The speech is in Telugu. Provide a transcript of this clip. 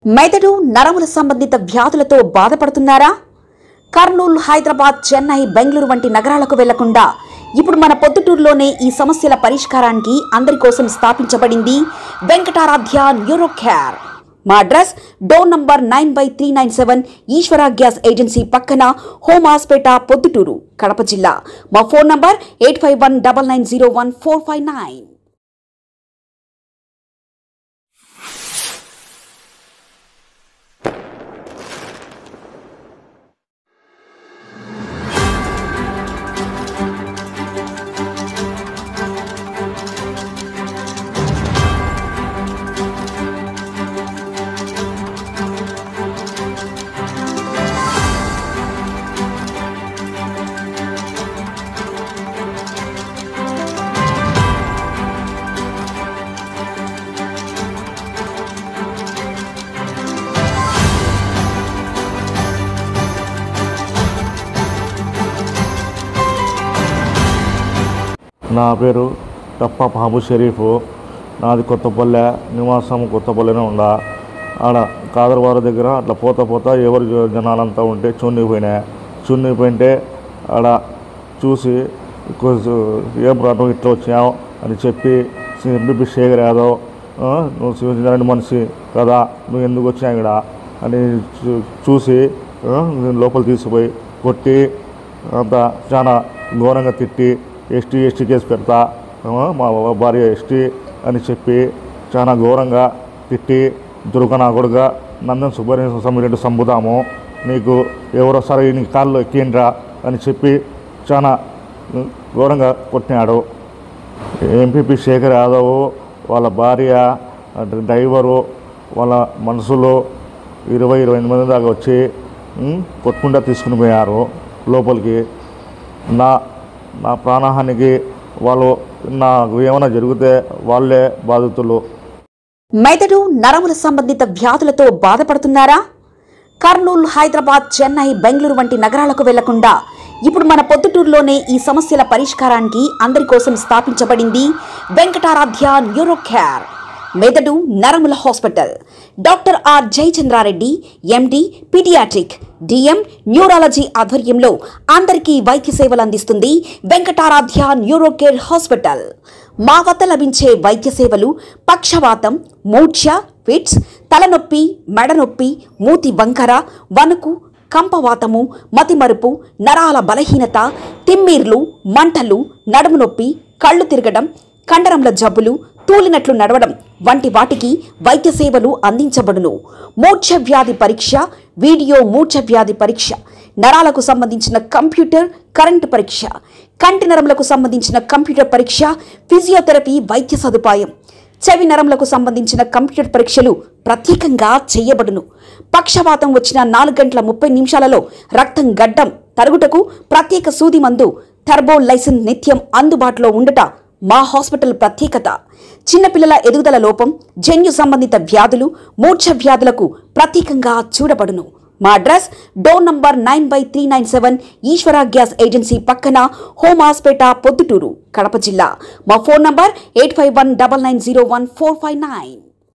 మెదడు నరముల సంబంధిత వ్యాధులతో బాధపడుతున్నారా? కర్నూలు, హైదరాబాద్, చెన్నై, బెంగళూరు వంటి నగరాలకు వెళ్లకుండా ఇప్పుడు మన పొద్దుటూరులోనే ఈ సమస్యల పరిష్కారానికి అందరి కోసం స్థాపించబడింది వెంకటారాధ్య న్యూరో కేర్. మా అడ్రస్ డోర్ నంబర్ 9/397 ఈశ్వర గ్యాస్ ఏజెన్సీ పక్కన, హోమాస్పేట, పొద్దుటూరు, కడప జిల్లా. మా ఫోన్ నంబర్ 8519901459. నా పేరు తప్ప బాబు షరీఫ్. నాది కొత్తపల్లె, నివాసం కొత్తపల్లెనే ఉండా. ఆడ కాదరవారి దగ్గర అట్లా పోతా ఎవరు జనాలంతా ఉంటే చున్నిపోయింటే ఆడ చూసి ఏం రావడం ఇట్లా వచ్చావు అని చెప్పి, ఎంపీపీ శేఖర్ యాదవ్, నువ్వు శివచంద్రుడి మనిషి కదా, నువ్వు ఎందుకు వచ్చావు ఇక్కడ అని చూసి లోపల తీసుకుపోయి కొట్టి అంతా చాలా ఘోరంగా తిట్టి, ఎస్టీ కేసు పెడతా, మా భార్య ఎస్టీ అని చెప్పి చాలా ఘోరంగా తిట్టి, దుర్గనాకుడుగా నందన్ సుబ్రహ్మణ్య స్వామిరెడ్డి సంబుదాము, నీకు ఎవరోసారి నీ కాళ్ళు ఎక్కిండ్రా అని చెప్పి చాలా ఘోరంగా కొట్టినాడు. ఎంపీపీ శేఖర్ యాదవ్, వాళ్ళ భార్య, డ్రైవరు, వాళ్ళ మనుషులు 20-25 మంది దాకా వచ్చి కొట్టుకుంటా తీసుకుని పోయారు లోపలికి. నా ప్రాణహానికి వాళ్ళు, నాకు ఏమైనా జరిగితే వాళ్ళే బాధితులు. మెదడు నరముల సంబంధిత వ్యాధులతో బాధపడుతున్నారా? కర్నూలు, హైదరాబాద్, చెన్నై, బెంగళూరు వంటి నగరాలకు వెళ్లకుండా ఇప్పుడు మన పొద్దుటూరులోనే ఈ సమస్యల పరిష్కారానికి అందరి కోసం స్థాపించబడింది వెంకటారాధ్య న్యూరో కేర్. మెదడు నరముల hospital. Doctor R Jayachandra Reddy, MD, paediatric, DM, neurology ఆధ్వర్యంలో అందరికీ వైద్య సేవలు అందిస్తుంది వెంకటారాధ్య న్యూరో కేర్ హాస్పిటల్. మా వద్ద లభించే వైద్య సేవలు పక్షవాతం, మూర్ఛ, ఫిట్స్, తలనొప్పి, మెడనొప్పి, మూతి వంకర, వణుకు, కంపవాతము, మతిమరుపు, నరాల బలహీనత, తిమ్మిర్లు, మంటలు, నడుము నొప్పి, కళ్ళు తిరగడం, కండరంల జబ్బులు, తూలినట్లు నడవడం వంటి వాటికి వైద్య సేవలు అందించబడును. మూర్ఛ వ్యాధి పరీక్ష, వీడియో మూర్ఛ వ్యాధి పరీక్ష, నరాలకు సంబంధించిన కంప్యూటర్ కరెంటు పరీక్ష, కంటి నరములకు సంబంధించిన కంప్యూటర్ పరీక్ష, ఫిజియోథెరపీ వైద్య సదుపాయం, చెవి నరములకు సంబంధించిన కంప్యూటర్ పరీక్షలు ప్రత్యేకంగా చేయబడును. పక్షవాతం వచ్చిన 4 గంటల 30 నిమిషాలలో రక్తం గడ్డం తరుగుటకు ప్రత్యేక సూది మందు థర్బోలైసిన్ నిత్యం అందుబాటులో ఉండట మా హాస్పిటల్ ప్రత్యేకత. చిన్నపిల్లల ఎదుగుదల లోపం, జన్యు సంబంధిత వ్యాధులు, మూర్ఛ వ్యాధులకు ప్రత్యేకంగా చూడబడును. మా అడ్రస్ డోర్ నంబర్ 9/397 ఈశ్వర గ్యాస్ ఏజెన్సీ పక్కన, హోమాస్పేట, పొద్దుటూరు, కడప జిల్లా. మా ఫోన్ నంబర్ 8519901459.